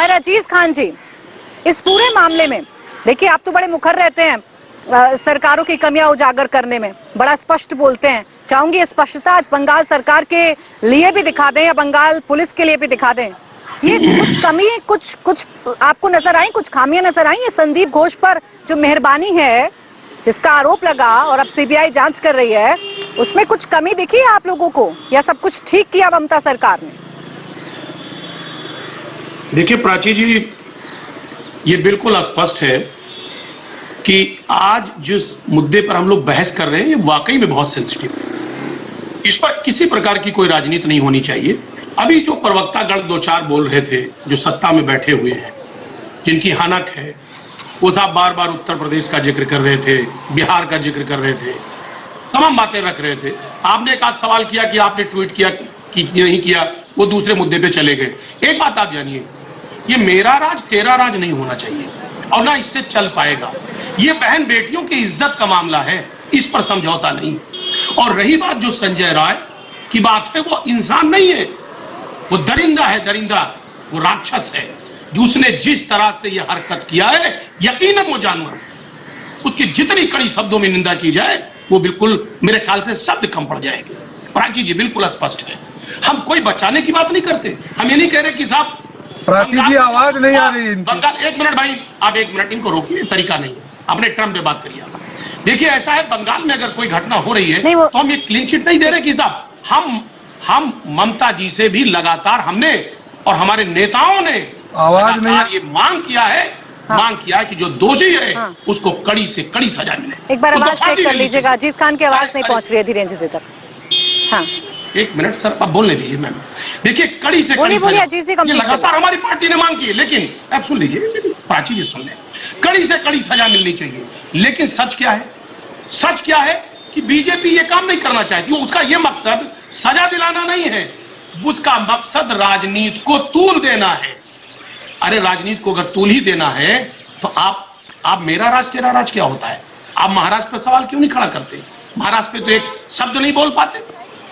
खैर अजीज खान जी, इस पूरे मामले में देखिए आप तो बड़े मुखर रहते हैं सरकारों की कमियां उजागर करने में, बड़ा स्पष्ट बोलते हैं। चाहूंगी ये स्पष्टता आज बंगाल सरकार के लिए भी दिखा दें या बंगाल पुलिस के लिए भी दिखा दें। ये कुछ कमी कुछ आपको नजर आई, कुछ खामियां नजर आई? ये संदीप घोष पर जो मेहरबानी है, जिसका आरोप लगा और अब सीबीआई जांच कर रही है, उसमें कुछ कमी दिखी है आप लोगों को या सब कुछ ठीक किया ममता सरकार ने? देखिए प्राची जी, ये बिल्कुल स्पष्ट है कि आज जिस मुद्दे पर हम लोग बहस कर रहे हैं ये वाकई में बहुत सेंसिटिव है। इस पर किसी प्रकार की कोई राजनीति नहीं होनी चाहिए। अभी जो प्रवक्तागण दो चार बोल रहे थे, जो सत्ता में बैठे हुए हैं, जिनकी हनक है, वो साहब बार बार उत्तर प्रदेश का जिक्र कर रहे थे, बिहार का जिक्र कर रहे थे, तमाम बातें रख रहे थे। आपने एक आध सवाल किया कि आपने ट्वीट किया कि नहीं किया, वो दूसरे मुद्दे पे चले गए। एक बात आप जानिए, ये मेरा राज तेरा राज नहीं होना चाहिए और ना इससे चल पाएगा। ये बहन बेटियों की इज्जत का मामला है, इस पर समझौता नहीं। और रही बात जो संजय राय की बात है, वो इंसान नहीं है, वो दरिंदा है, दरिंदा, वो राक्षस है। जो उसने जिस तरह से ये हरकत किया है, यकीनन वो जानवर, उसकी जितनी कड़ी शब्दों में निंदा की जाए वो बिल्कुल मेरे ख्याल से शब्द कम पड़ जाएंगे। प्राची जी बिल्कुल स्पष्ट है, हम कोई बचाने की बात नहीं करते। हम ये नहीं कह रहे कि साहब प्राची जी आवाज नहीं आ रही बंगाल, एक मिनट भाई, आप एक मिनट इनको रोकिए, तरीका नहीं है, अपने ट्रम्प पे बात करिए। देखिए ऐसा है, बंगाल में अगर कोई घटना हो रही है तो हम ये क्लीन चिट नहीं दे रहे कि साहब हम ममता जी से भी लगातार हमने और हमारे नेताओं ने आवाज नहीं ये मांग किया है, मांग किया है कि जो दोषी है उसको कड़ी से कड़ी सजा मिले। एक बार आवाज चेक कर लीजिएगा, अजीज खान की आवाज नहीं पहुंच रही है धीरेन्द्र जी तक। हाँ एक मिनट सर, आप बोलने दीजिए मैम। देखिए कड़ी से कड़ी सजा, ये लगातार हमारी पार्टी ने मांग की है, लेकिन आप सुन लीजिए, प्राची जी सुन ले, कड़ी से कड़ी सजा मिलनी चाहिए। लेकिन सच क्या है? सच क्या है कि बीजेपी ये काम नहीं करना चाहती। उसका ये मकसद सजा दिलाना नहीं है, उसका मकसद राजनीति को तूल देना है। अरे राजनीति को अगर तूल ही देना है तो आप मेरा राज तेरा राज क्या होता है? आप महाराष्ट्र पर सवाल क्यों नहीं खड़ा करते? महाराष्ट्र पे तो एक शब्द नहीं बोल पाते।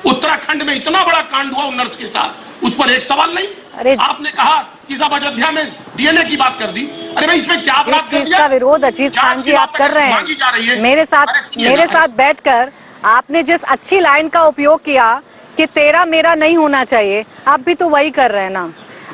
उत्तराखंड में इतना बड़ा कांड हुआ नर्स के साथ, उस पर एक सवाल नहीं। अरे आपने कहा कि सब अयोध्या में डीएनए की बात कर दी। अरे भाई इसमें क्या अपराध कर दिया? इसका विरोध अजीज खान जी आप कर रहे हैं। मेरे साथ बैठकर आपने जिस अच्छी लाइन का उपयोग किया कि तेरा मेरा नहीं होना चाहिए, आप भी तो वही कर रहे हैं ना।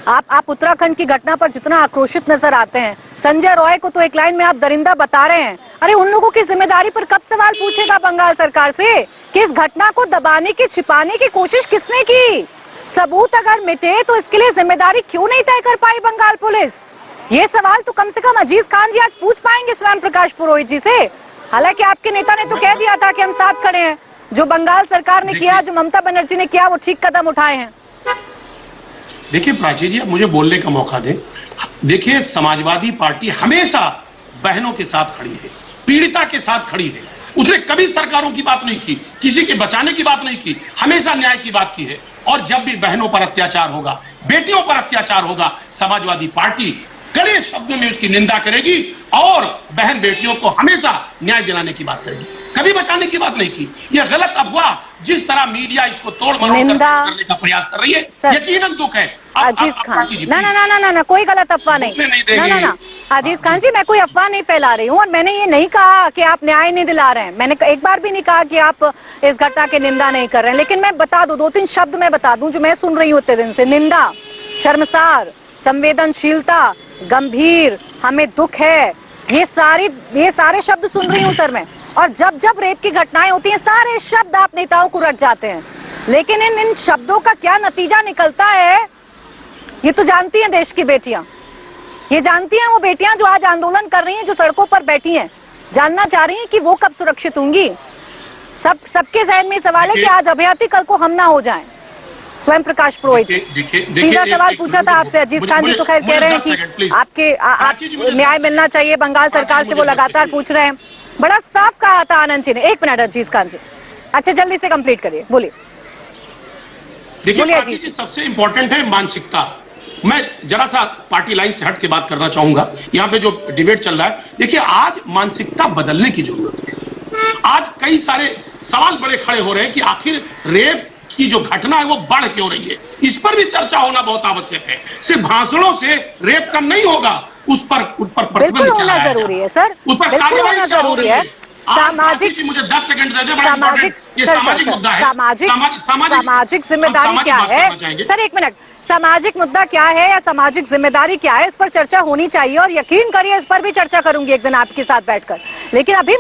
आप उत्तराखंड की घटना पर जितना आक्रोशित नजर आते हैं, संजय रॉय को तो एक लाइन में आप दरिंदा बता रहे हैं। अरे उन लोगों की जिम्मेदारी पर कब सवाल पूछेगा बंगाल सरकार से कि इस घटना को दबाने की, छिपाने की कोशिश किसने की? सबूत अगर मिटे तो इसके लिए जिम्मेदारी क्यों नहीं तय कर पाई बंगाल पुलिस? ये सवाल तो कम से कम अजीज खान जी आज पूछ पाएंगे स्वयं प्रकाश पुरोहित जी से। हालांकि आपके नेता ने तो कह दिया था कि हम साथ खड़े हैं, जो बंगाल सरकार ने किया, जो ममता बनर्जी ने किया, वो ठीक कदम उठाए हैं। देखिए प्राची जी, आप मुझे बोलने का मौका दें। देखिए समाजवादी पार्टी हमेशा बहनों के साथ खड़ी है, पीड़िता के साथ खड़ी है। उसने कभी सरकारों की बात नहीं की, किसी के बचाने की बात नहीं की, हमेशा न्याय की बात की है। और जब भी बहनों पर अत्याचार होगा, बेटियों पर अत्याचार होगा, समाजवादी पार्टी कड़े शब्दों में उसकी निंदा करेगी और बहन बेटियों को हमेशा न्याय दिलाने की बात करेगी, कभी बचाने की बात नहीं की। यह गलत अफवाह जिस तरह मीडिया इसको तोड़ मरोड़ करने का प्रयास कर रही है, यकीनन दुख है। अजीज खान ना कोई गलत अफवाह नहीं, ना अजीज खान जी, मैं कोई अफवाह नहीं फैला रही हूँ और मैंने ये नहीं कहा कि आप न्याय नहीं दिला रहे हैं। मैंने एक बार भी नहीं कहा कि आप इस घटना की निंदा नहीं कर रहे हैं। लेकिन मैं बता दूं, 2-3 शब्द मैं बता दूं जो मैं सुन रही हूँ इतने दिन से। निंदा, शर्मसार, संवेदनशीलता, गंभीर, हमें दुख है, ये सारे शब्द सुन रही हूँ सर मैं। और जब जब रेप की घटनाएं होती हैं, सारे शब्द आप नेताओं को रट जाते हैं। लेकिन इन शब्दों का क्या नतीजा निकलता है ये तो जानती हैं देश की बेटियां। ये जानती हैं वो बेटियां जो आज आंदोलन कर रही हैं, जो सड़कों पर बैठी हैं, जानना चाह रही हैं कि वो कब सुरक्षित होंगी। सबके जहन में सवाल है कि आज अभयार्थी, कल को हम ना हो जाएं। स्वयं प्रकाश पुरोहित सीधा सवाल पूछा था आपसे। अजीज खान जी तो खैर कह रहे हैं कि आपके न्याय मिलना चाहिए बंगाल सरकार से, वो लगातार पूछ रहे हैं। बड़ा साफ कहा था आनंद जी ने। 1 मिनट अजीज खान जी, अच्छा जल्दी से कंप्लीट करिए, बोलिए। देखिए सबसे इंपॉर्टेंट है मानसिकता। मैं जरा सा पार्टी लाइन से हट के बात करना चाहूंगा। यहाँ पे जो डिबेट चल रहा है, देखिए आज मानसिकता बदलने की जरूरत है। आज कई सारे सवाल बड़े खड़े हो रहे हैं कि आखिर रेप की जो घटना है वो बढ़ क्यों रही है, इस पर भी चर्चा होना बहुत आवश्यक है। सिर्फ भाषणों से रेप कम नहीं होगा, उस पर प्रतिबंध बिल्कुल क्या होना लाया जरूरी जाए, है सर, उस पर बिल्कुल कार्रवाई होना क्या हो जरूरी रही है। है। सामाजिक, मुझे 10 सेकंड दे दे, बड़ा सामाजिक, इंपॉर्टेंट ये सर सामाजिक मुद्दा है। सामाजिक, सामाजिक हम जिम्मेदारी सामाजिक क्या बात है करना चाहेंगे। सर, एक मिनट, सामाजिक मुद्दा क्या है या सामाजिक जिम्मेदारी क्या है, इस पर चर्चा होनी चाहिए और यकीन करिए इस पर भी चर्चा करूंगी एक दिन आपके साथ बैठकर, लेकिन अभी